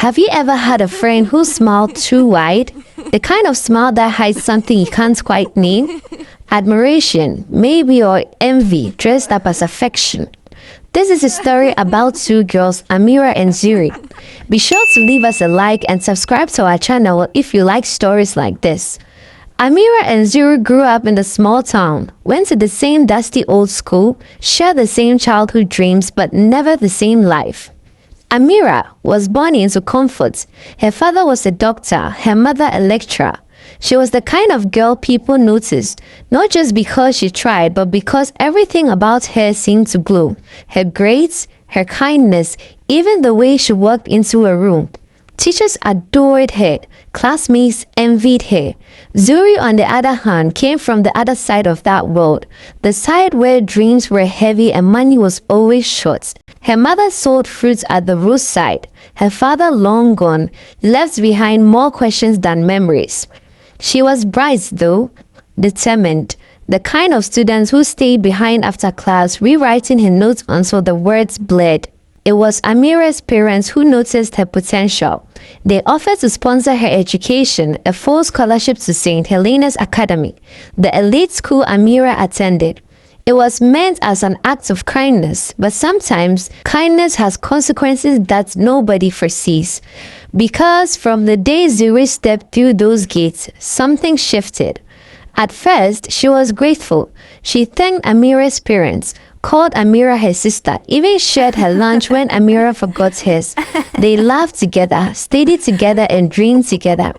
Have you ever had a friend who smiled too wide? The kind of smile that hides something you can't quite name? Admiration, maybe, or envy dressed up as affection. This is a story about two girls, Amira and Zuri. Be sure to leave us a like and subscribe to our channel if you like stories like this. Amira and Zuri grew up in a small town, went to the same dusty old school, shared the same childhood dreams, but never the same life. Amira was born into comfort. Her father was a doctor, her mother a lecturer. She was the kind of girl people noticed, not just because she tried, but because everything about her seemed to glow. Her grades, her kindness, even the way she walked into a room. Teachers adored her. Classmates envied her. Zuri, on the other hand, came from the other side of that world, the side where dreams were heavy and money was always short. Her mother sold fruits at the roadside. Her father, long gone, left behind more questions than memories. She was bright though, determined, the kind of student who stayed behind after class rewriting her notes until the words bled. It was Amira's parents who noticed her potential. They offered to sponsor her education, a full scholarship to St. Helena's Academy, the elite school Amira attended. It was meant as an act of kindness, but sometimes kindness has consequences that nobody foresees. Because from the day Zuri stepped through those gates, something shifted. At first, she was grateful. She thanked Amira's parents, called Amira her sister, even shared her lunch when Amira forgot hers. They laughed together, studied together, and dreamed together.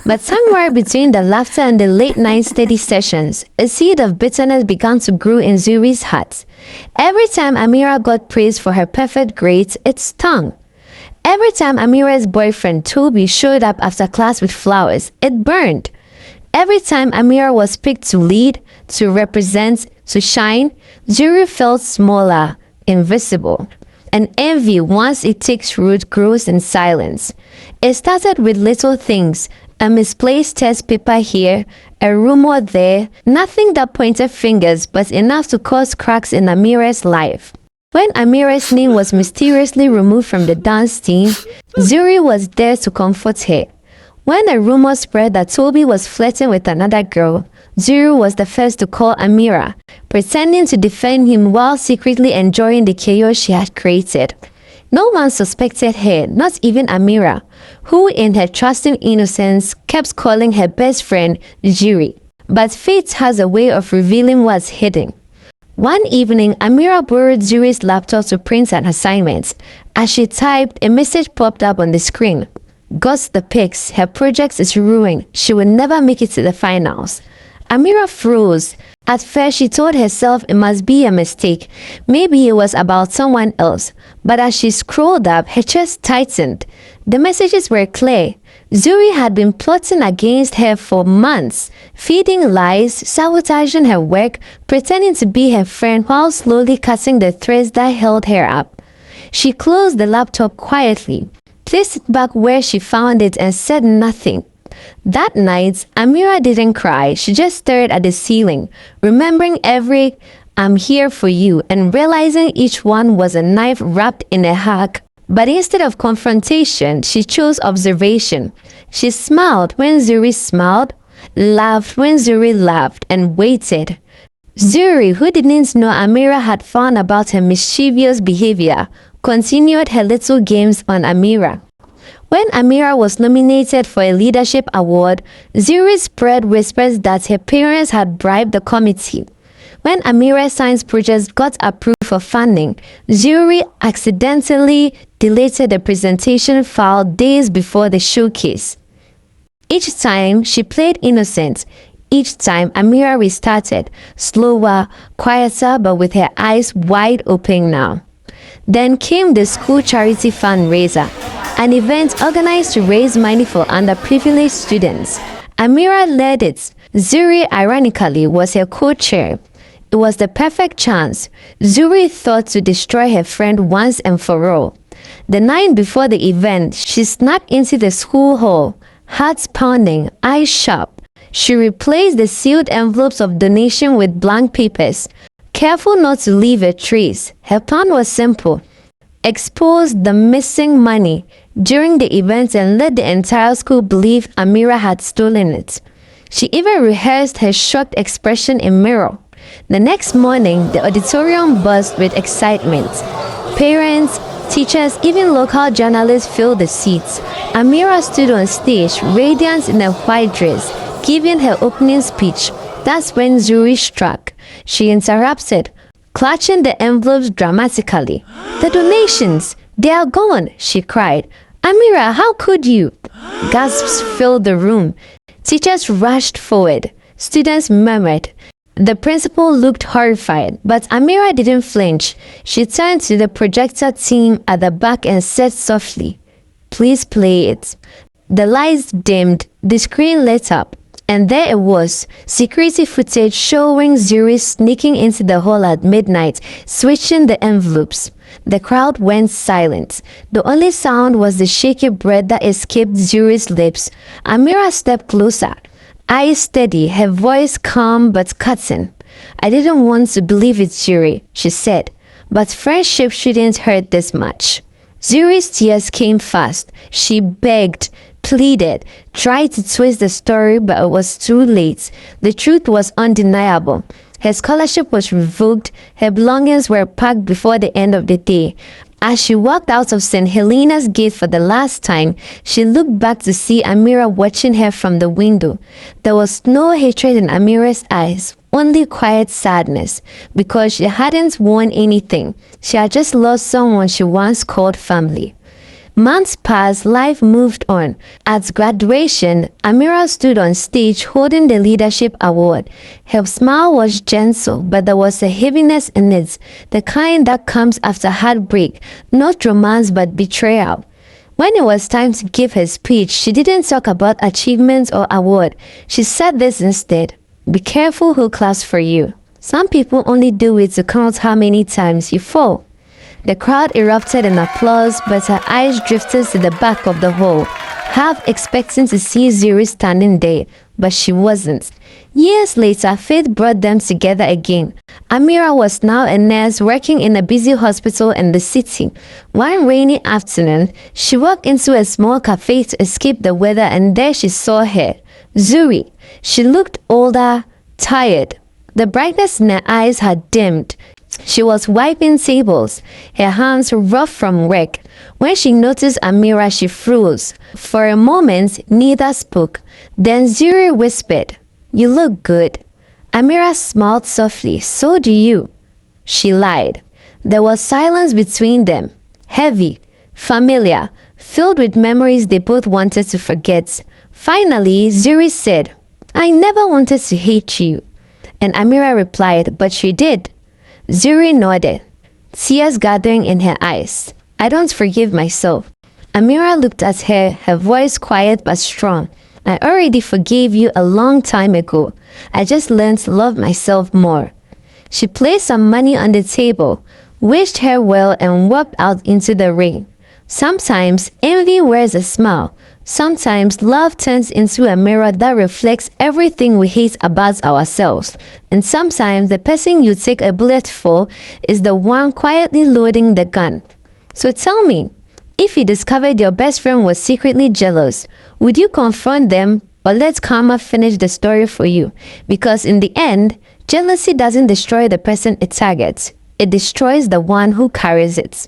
But somewhere between the laughter and the late-night study sessions, a seed of bitterness began to grow in Zuri's heart. Every time Amira got praised for her perfect grades, it stung. Every time Amira's boyfriend Toby showed up after class with flowers, it burned. Every time Amira was picked to lead, to represent, to shine, Zuri felt smaller, invisible. And envy, once it takes root, grows in silence. It started with little things, a misplaced test paper here, a rumor there, nothing that pointed fingers, but enough to cause cracks in Amira's life. When Amira's name was mysteriously removed from the dance team, Zuri was there to comfort her. When a rumor spread that Toby was flirting with another girl, Zuri was the first to call Amira, pretending to defend him while secretly enjoying the chaos she had created. No one suspected her, not even Amira, who in her trusting innocence kept calling her best friend Zuri. But fate has a way of revealing what's hidden. One evening, Amira borrowed Zuri's laptop to print an assignment. As she typed, a message popped up on the screen. Got the pics, her project is ruined, she will never make it to the finals. Amira froze. At first, she told herself it must be a mistake. Maybe it was about someone else. But as she scrolled up, her chest tightened. The messages were clear. Zuri had been plotting against her for months, feeding lies, sabotaging her work, pretending to be her friend while slowly cutting the threads that held her up. She closed the laptop quietly, placed it back where she found it, and said nothing. That night, Amira didn't cry. She just stared at the ceiling, remembering every "I'm here for you" and realizing each one was a knife wrapped in a hug. But instead of confrontation, she chose observation. She smiled when Zuri smiled, laughed when Zuri laughed, and waited. Zuri, who didn't know Amira had found about her mischievous behavior, continued her little games on Amira. When Amira was nominated for a leadership award, Zuri spread whispers that her parents had bribed the committee. When Amira's science project got approved for funding, Zuri accidentally deleted the presentation file days before the showcase. Each time, she played innocent. Each time, Amira restarted, slower, quieter, but with her eyes wide open now. Then came the school charity fundraiser, an event organized to raise money for underprivileged students. Amira led it. Zuri, ironically, was her co-chair. It was the perfect chance, Zuri thought, to destroy her friend once and for all. The night before the event, she snuck into the school hall, heart pounding, eyes sharp. She replaced the sealed envelopes of donation with blank papers, careful not to leave a trace. Her plan was simple: expose the missing money, during the event and let the entire school believe Amira had stolen it. She even rehearsed her shocked expression in mirror. The next morning, the auditorium buzzed with excitement. Parents, teachers, even local journalists filled the seats. Amira stood on stage, radiant in a white dress, giving her opening speech. That's when Zuri struck. She interrupted, clutching the envelopes dramatically. "The donations! They are gone!" she cried. "Amira, how could you?" Gasps filled the room. Teachers rushed forward. Students murmured. The principal looked horrified, but Amira didn't flinch. She turned to the projector team at the back and said softly, "Please play it." The lights dimmed, the screen lit up, and there it was, security footage showing Zuri sneaking into the hall at midnight, switching the envelopes. The crowd went silent. The only sound was the shaky breath that escaped Zuri's lips. Amira stepped closer, eyes steady, her voice calm but cutting. "I didn't want to believe it, Zuri," she said, "but friendship shouldn't hurt this much." Zuri's tears came fast. She begged, pleaded, tried to twist the story, but it was too late. The truth was undeniable. Her scholarship was revoked. Her belongings were packed before the end of the day. As she walked out of St. Helena's gate for the last time, she looked back to see Amira watching her from the window. There was no hatred in Amira's eyes, only quiet sadness, because she hadn't won anything. She had just lost someone she once called family. Months passed, life moved on. At graduation, Amira stood on stage holding the leadership award. Her smile was gentle, but there was a heaviness in it, the kind that comes after heartbreak, not romance but betrayal. When it was time to give her speech, she didn't talk about achievements or award. She said this instead: "Be careful who claps for you. Some people only do it to count how many times you fall." The crowd erupted in applause, but her eyes drifted to the back of the hall, half expecting to see Zuri standing there, but she wasn't. Years later, fate brought them together again. Amira was now a nurse working in a busy hospital in the city. One rainy afternoon, she walked into a small cafe to escape the weather, and there she saw her, Zuri. She looked older, tired. The brightness in her eyes had dimmed. She was wiping tables, her hands rough from work. When she noticed Amira, she froze. For a moment, neither spoke. Then Zuri whispered, "You look good." Amira smiled softly. "So do you." She lied. There was silence between them, heavy, familiar, filled with memories they both wanted to forget. Finally, Zuri said, "I never wanted to hate you." And Amira replied, "But she did." Zuri nodded, tears gathering in her eyes. "I don't forgive myself." Amira looked at her, her voice quiet but strong. "I already forgave you a long time ago. I just learned to love myself more." She placed some money on the table, wished her well, and walked out into the rain. Sometimes envy wears a smile. Sometimes love turns into a mirror that reflects everything we hate about ourselves. And sometimes the person you take a bullet for is the one quietly loading the gun. So tell me, if you discovered your best friend was secretly jealous, would you confront them or let karma finish the story for you? Because in the end, jealousy doesn't destroy the person it targets. It destroys the one who carries it.